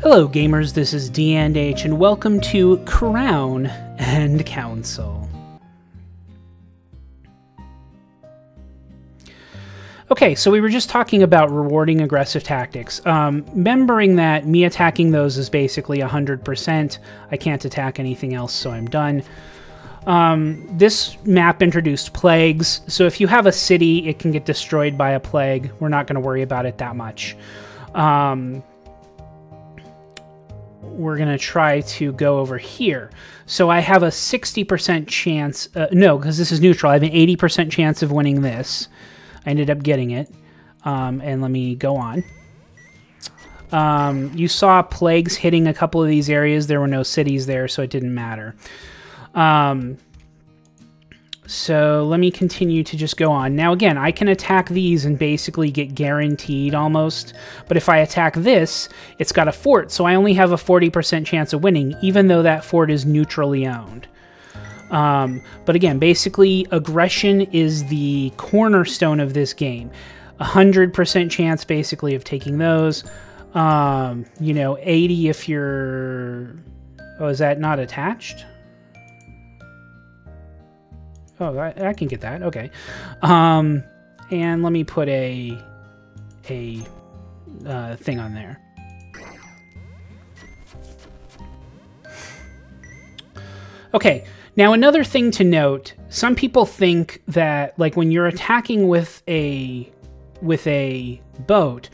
Hello gamers, this is D&H and welcome to Crown and Council. Okay, so we were just talking about rewarding aggressive tactics. Remembering that me attacking those is basically 100%. I can't attack anything else, so I'm done. This map introduced plagues, so if you have a city, it can get destroyed by a plague. We're not going to worry about it that much. We're going to try to go over here. So I have a 60% chance, no, because this is neutral. I have an 80% chance of winning this. I ended up getting it. And let me go on. You saw plagues hitting a couple of these areas. There were no cities there, so it didn't matter. So let me continue to just go on. Now again, I can attack these and basically get guaranteed almost. But if I attack this, it's got a fort, so I only have a 40% chance of winning, even though that fort is neutrally owned. But again, basically, aggression is the cornerstone of this game. 100% chance, basically, of taking those. You know, 80 if you're... Oh, is that not attached? Oh, I can get that. Okay. And let me put a thing on there. Okay. Now, another thing to note, some people think that, like, when you're attacking with a boat,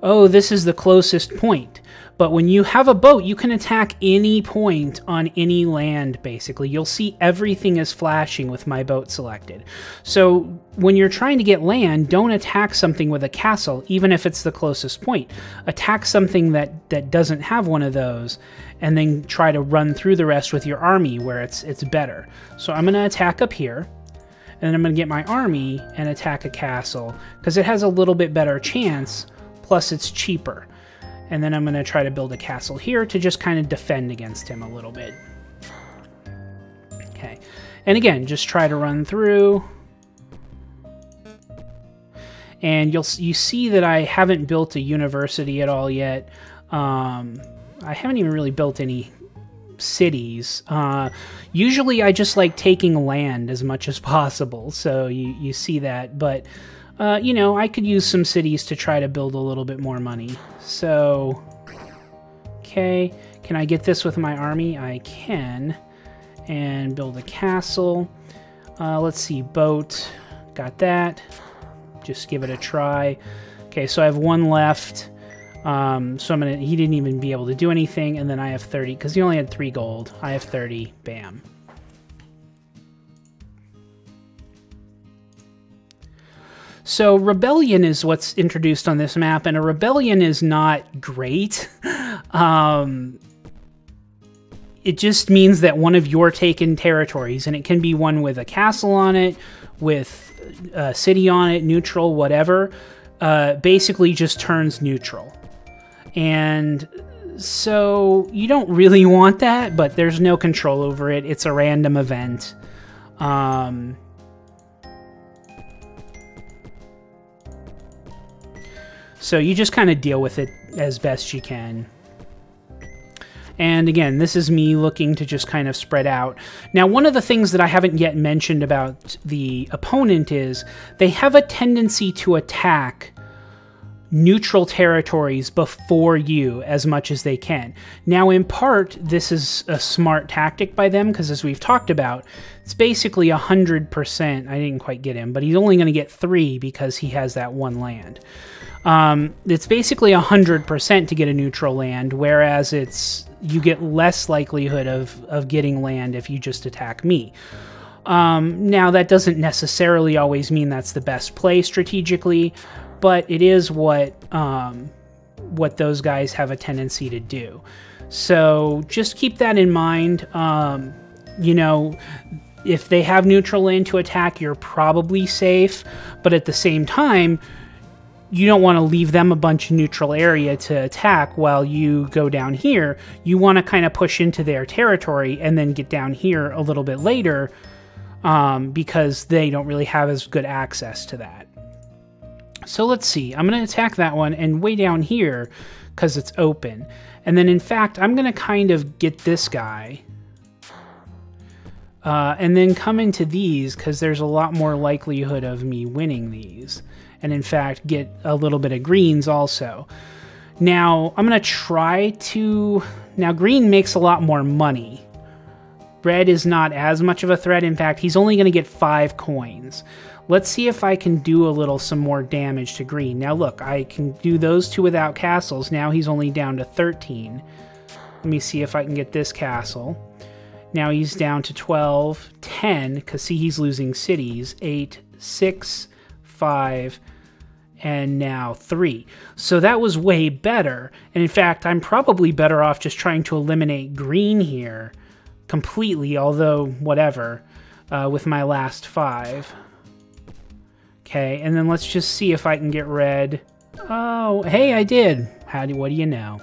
oh, this is the closest point. But when you have a boat, you can attack any point on any land, basically. You'll see everything is flashing with my boat selected. So when you're trying to get land, don't attack something with a castle, even if it's the closest point. Attack something that doesn't have one of those, and then try to run through the rest with your army where it's better. So I'm going to attack up here, and then I'm going to get my army and attack a castle, because it has a little bit better chance, plus it's cheaper. And then I'm going to try to build a castle here to just kind of defend against him a little bit. Okay. And again, just try to run through. And you see that I haven't built a university at all yet. I haven't even really built any cities. Usually I just like taking land as much as possible. So you see that. But... you know, I could use some cities to try to build a little bit more money. So, okay. Can I get this with my army? I can. And build a castle. Let's see, boat. Got that. Just give it a try. Okay, so I have one left. So I'm gonna, he didn't even be able to do anything. And then I have 30, because he only had 3 gold. I have 30. Bam. So rebellion is what's introduced on this map, and a rebellion is not great. It just means that one of your taken territories, and it can be one with a castle on it, with a city on it, neutral, whatever, basically just turns neutral. And so you don't really want that, but there's no control over it. It's a random event. So you just kind of deal with it as best you can. And again, this is me looking to just kind of spread out. Now, one of the things that I haven't yet mentioned about the opponent is they have a tendency to attack neutral territories before you as much as they can. Now, in part, this is a smart tactic by them because, as we've talked about, it's basically 100%. I didn't quite get him, but he's only going to get 3 because he has that one land. It's basically 100% to get a neutral land, whereas you get less likelihood of getting land if you just attack me. Now, that doesn't necessarily always mean that's the best play strategically, but it is what those guys have a tendency to do. So just keep that in mind. You know, if they have neutral land to attack, you're probably safe, but at the same time, you don't want to leave them a bunch of neutral area to attack while you go down here. You want to kind of push into their territory and then get down here a little bit later because they don't really have as good access to that. So let's see. I'm going to attack that one, and way down here, because it's open. And then, in fact, I'm going to kind of get this guy. And then come into these, because there's a lot more likelihood of me winning these. And, in fact, get a little bit of greens also. Now, I'm going to try to... Now, green makes a lot more money. Red is not as much of a threat. In fact, he's only going to get 5 coins. Let's see if I can do some more damage to green. Now, look, I can do those 2 without castles. Now he's only down to 13. Let me see if I can get this castle. Now he's down to 12, 10, because see, he's losing cities. 8, 6, 5, and now 3. So that was way better. And in fact, I'm probably better off just trying to eliminate green here completely, although whatever, with my last 5. Okay, and then let's just see if I can get red. Oh, hey, I did. What do you know?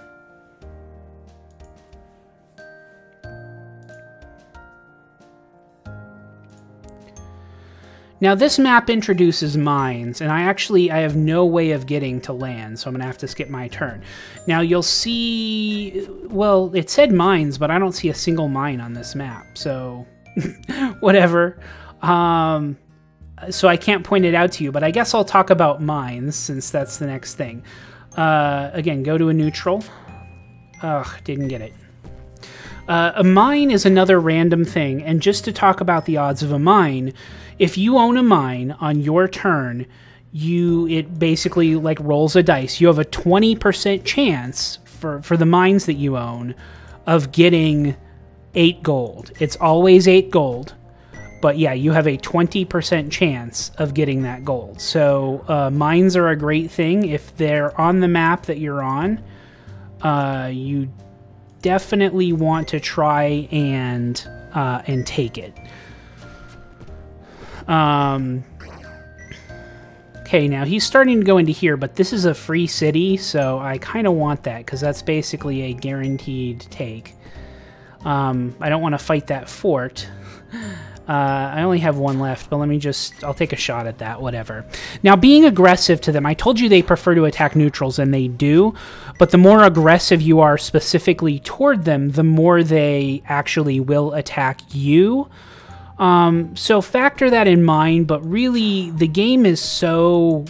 Now this map introduces mines, and I have no way of getting to land, so I'm going to have to skip my turn. Now you'll see, well, it said mines, but I don't see a single mine on this map, so whatever. So I can't point it out to you, but I guess I'll talk about mines, since that's the next thing. Again, go to a neutral. Ugh, didn't get it. A mine is another random thing, and just to talk about the odds of a mine, if you own a mine on your turn, it basically like rolls a dice. You have a 20% chance for the mines that you own of getting 8 gold. It's always 8 gold, but yeah, you have a 20% chance of getting that gold. So mines are a great thing. If they're on the map that you're on, you definitely want to try and take it. Okay, now he's starting to go into here, but this is a free city, so I kind of want that, because that's basically a guaranteed take. I don't want to fight that fort. I only have 1 left, but I'll take a shot at that, whatever. Now, being aggressive to them, I told you they prefer to attack neutrals, and they do, but the more aggressive you are specifically toward them, the more they actually will attack you. So factor that in mind, but really the game is so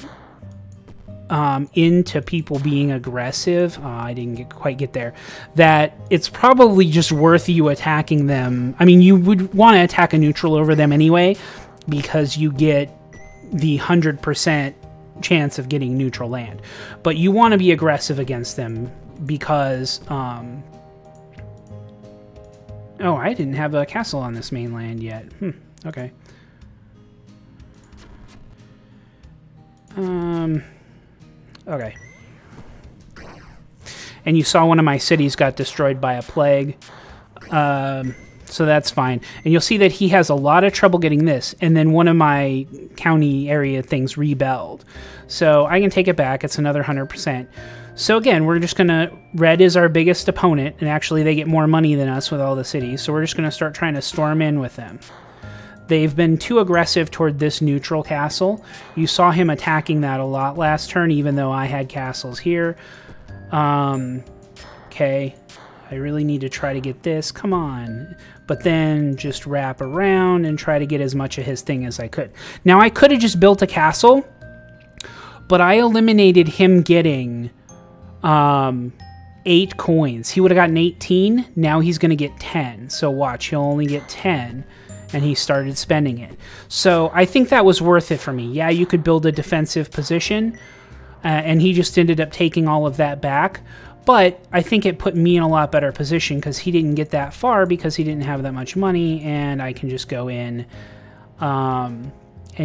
into people being aggressive, I didn't quite get there, that it's probably just worth you attacking them. I mean, you would want to attack a neutral over them anyway, because you get the 100% chance of getting neutral land. But you want to be aggressive against them because... Oh, I didn't have a castle on this mainland yet. Okay. Okay. And you saw one of my cities got destroyed by a plague. So that's fine. And you'll see that he has a lot of trouble getting this. And then one of my county area things rebelled. So I can take it back. It's another 100%. So again, we're just going to... Red is our biggest opponent, and actually they get more money than us with all the cities, so we're just going to start trying to storm in with them. They've been too aggressive toward this neutral castle. You saw him attacking that a lot last turn, even though I had castles here. Okay, I really need to try to get this. Come on. But then just wrap around and try to get as much of his thing as I could. Now, I could have just built a castle, but I eliminated him getting... 8 coins. He would have gotten 18. Now he's going to get 10. So watch, he'll only get 10. And he started spending it. So I think that was worth it for me. Yeah, you could build a defensive position. And he just ended up taking all of that back. But I think it put me in a lot better position because he didn't get that far because he didn't have that much money. And I can just go in and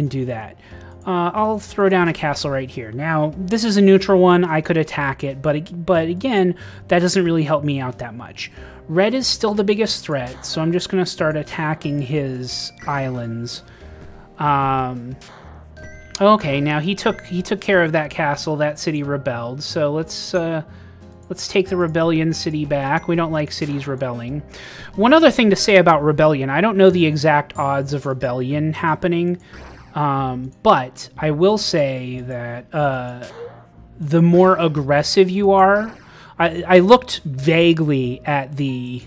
do that. I'll throw down a castle right here. Now, this is a neutral one. I could attack it, but again, that doesn't really help me out that much. Red is still the biggest threat, so I'm just going to start attacking his islands. Okay, now he took care of that castle. That city rebelled, so let's take the rebellion city back. We don't like cities rebelling. One other thing to say about rebellion, I don't know the exact odds of rebellion happening. But I will say that the more aggressive you are, I looked vaguely at the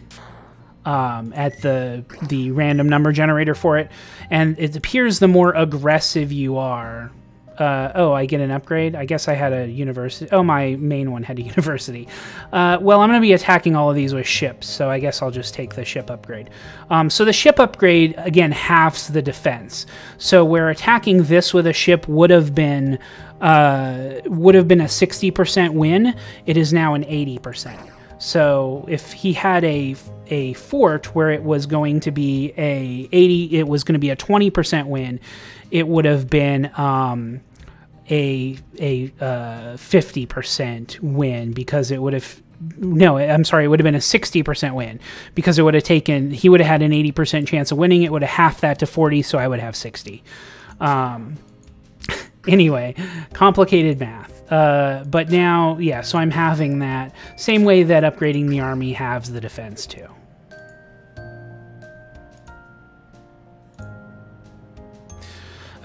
random number generator for it, and it appears the more aggressive you are. Oh, I get an upgrade? I guess I had a university. Oh, my main one had a university. Well, I'm going to be attacking all of these with ships, so I guess I'll just take the ship upgrade. So the ship upgrade, again, halves the defense. So where attacking this with a ship would have been a 60% win, it is now an 80%. So if he had a fort where it was going to be it was going to be a 20% win, it would have been a 50% win, because it would have, no, I'm sorry, it would have been a 60% win, because it would have taken, he would have had an 80% chance of winning. It would have halved that to 40, so I would have 60. Anyway, complicated math. But now, yeah, so I'm having that same way that upgrading the army halves the defense too.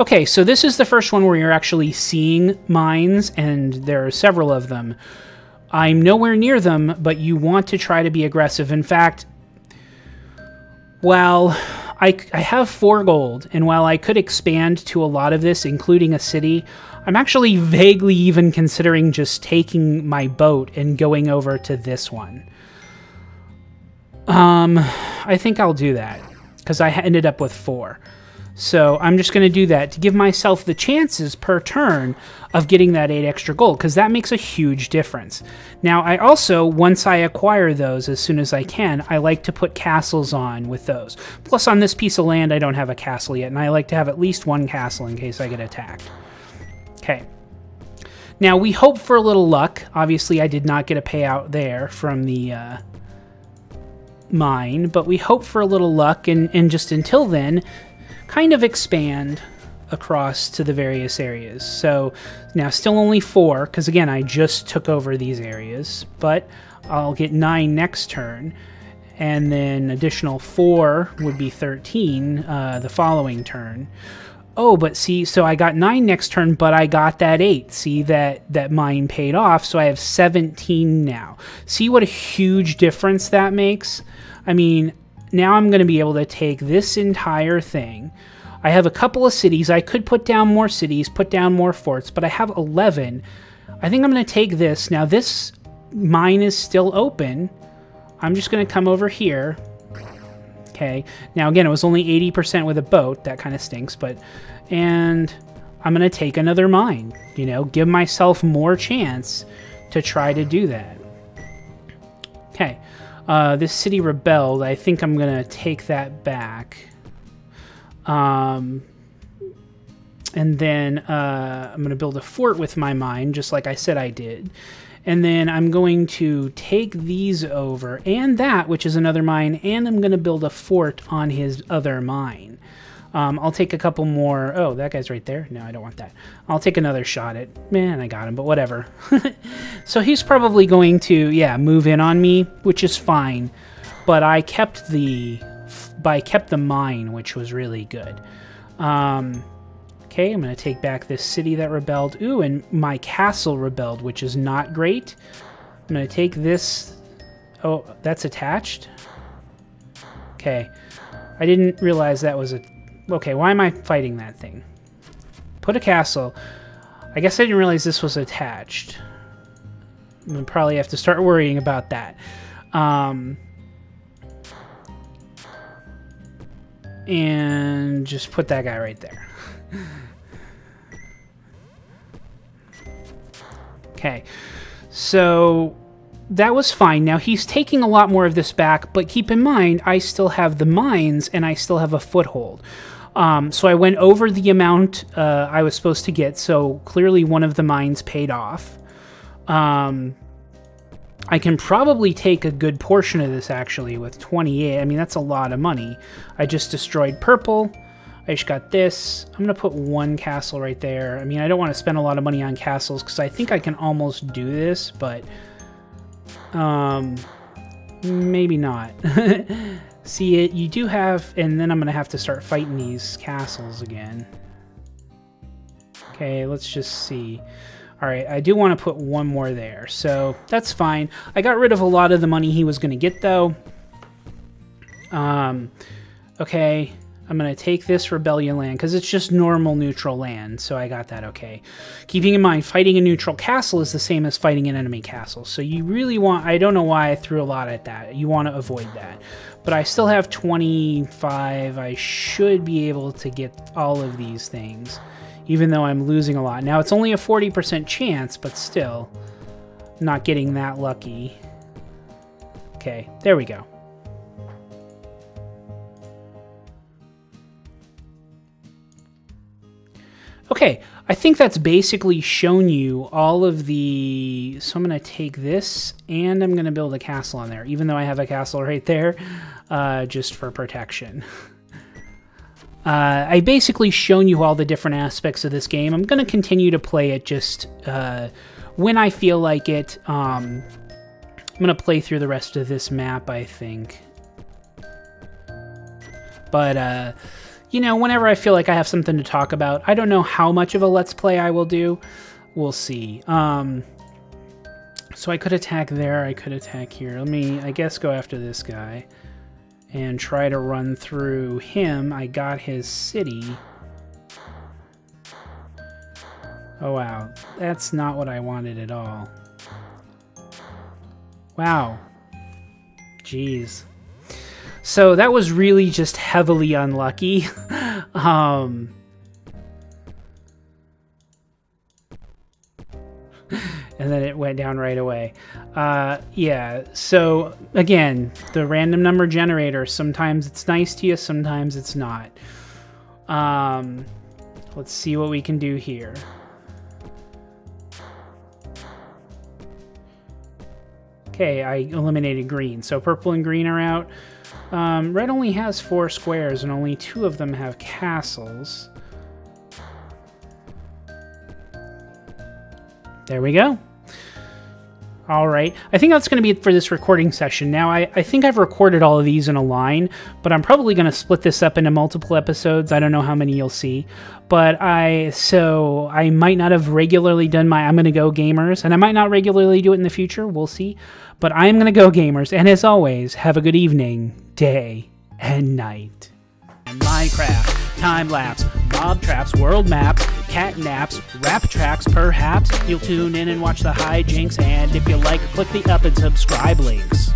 Okay, so this is the first one where you're actually seeing mines, and there are several of them. I'm nowhere near them, but you want to try to be aggressive. In fact, while I have 4 gold, and while I could expand to a lot of this, including a city, I'm actually vaguely even considering just taking my boat and going over to this one. I think I'll do that, because I ended up with 4. So I'm just going to do that to give myself the chances per turn of getting that 8 extra gold, because that makes a huge difference. Now, I also, once I acquire those as soon as I can, I like to put castles on with those. Plus, on this piece of land, I don't have a castle yet, and I like to have at least 1 castle in case I get attacked. Okay. Now, we hope for a little luck. Obviously, I did not get a payout there from the mine, but we hope for a little luck, and just until then, kind of expand across to the various areas. So now still only 4, because again, I just took over these areas, but I'll get 9 next turn, and then additional 4 would be 13 the following turn. Oh, but see, so I got 9 next turn, but I got that 8. See, that mine paid off, so I have 17 now. See what a huge difference that makes? I mean, now I'm going to be able to take this entire thing. I have a couple of cities. I could put down more cities, put down more forts, but I have 11. I think I'm going to take this. Now, this mine is still open. I'm just going to come over here. Okay. Now, again, it was only 80% with a boat. That kind of stinks, but... And I'm going to take another mine. You know, give myself more chance to try to do that. Okay. This city rebelled. I think I'm going to take that back. And then I'm going to build a fort with my mine, just like I said I did. And then I'm going to take these over, and that, which is another mine, and I'm going to build a fort on his other mine. I'll take a couple more. Oh, that guy's right there. No, I don't want that. I'll take another shot at... Man, I got him, but whatever. So he's probably going to, yeah, move in on me, which is fine. But I kept the mine, which was really good. Okay, I'm going to take back this city that rebelled. Ooh, and my castle rebelled, which is not great. I'm going to take this... Oh, that's attached? Okay. I didn't realize that was a... Okay, why am I fighting that thing? Put a castle. I guess I didn't realize this was attached. I'm going to probably have to start worrying about that. And just put that guy right there. Okay, so that was fine. Now he's taking a lot more of this back, but keep in mind, I still have the mines and I still have a foothold. So I went over the amount I was supposed to get, so clearly one of the mines paid off. I can probably take a good portion of this, actually, with 28. I mean, that's a lot of money. I just destroyed purple. I just got this. I'm going to put 1 castle right there. I mean, I don't want to spend a lot of money on castles, because I think I can almost do this, but... maybe not. See, you do have... And then I'm going to have to start fighting these castles again. Okay, let's just see. All right, I do want to put one more there, so that's fine. I got rid of a lot of the money he was going to get, though. Okay, I'm going to take this rebellion land, because it's just normal neutral land, so I got that okay. Keeping in mind, fighting a neutral castle is the same as fighting an enemy castle, so you really want... I don't know why I threw a lot at that. You want to avoid that. But I still have 25. I should be able to get all of these things, even though I'm losing a lot. Now, it's only a 40% chance, but still, not getting that lucky. Okay, there we go. Okay, I think that's basically shown you all of the... So I'm going to take this, and I'm going to build a castle on there, even though I have a castle right there, just for protection. I basically shown you all the different aspects of this game. I'm going to continue to play it just when I feel like it. I'm going to play through the rest of this map, I think. But, you know, whenever I feel like I have something to talk about, I don't know how much of a Let's Play I will do. We'll see. So I could attack there. I could attack here. Let me, I guess, go after this guy and try to run through him. I got his city. Oh, wow. That's not what I wanted at all. Wow. Jeez. So that was really just heavily unlucky. And then it went down right away. Yeah, so again, the random number generator, sometimes it's nice to you, sometimes it's not. Let's see what we can do here. Okay, I eliminated green, so purple and green are out. Red only has 4 squares, and only 2 of them have castles. There we go. All right. I think that's going to be it for this recording session. Now, I think I've recorded all of these in a line, but I'm probably going to split this up into multiple episodes. I don't know how many you'll see, but so I might not have regularly done my I'm going to go gamers, and I might not regularly do it in the future. We'll see. But I'm going to go gamers, and as always, have a good evening, day, and night. Minecraft, time-lapse, mob traps, world maps, cat naps, rap tracks, perhaps. You'll tune in and watch the hijinks, and if you like, click the up and subscribe links.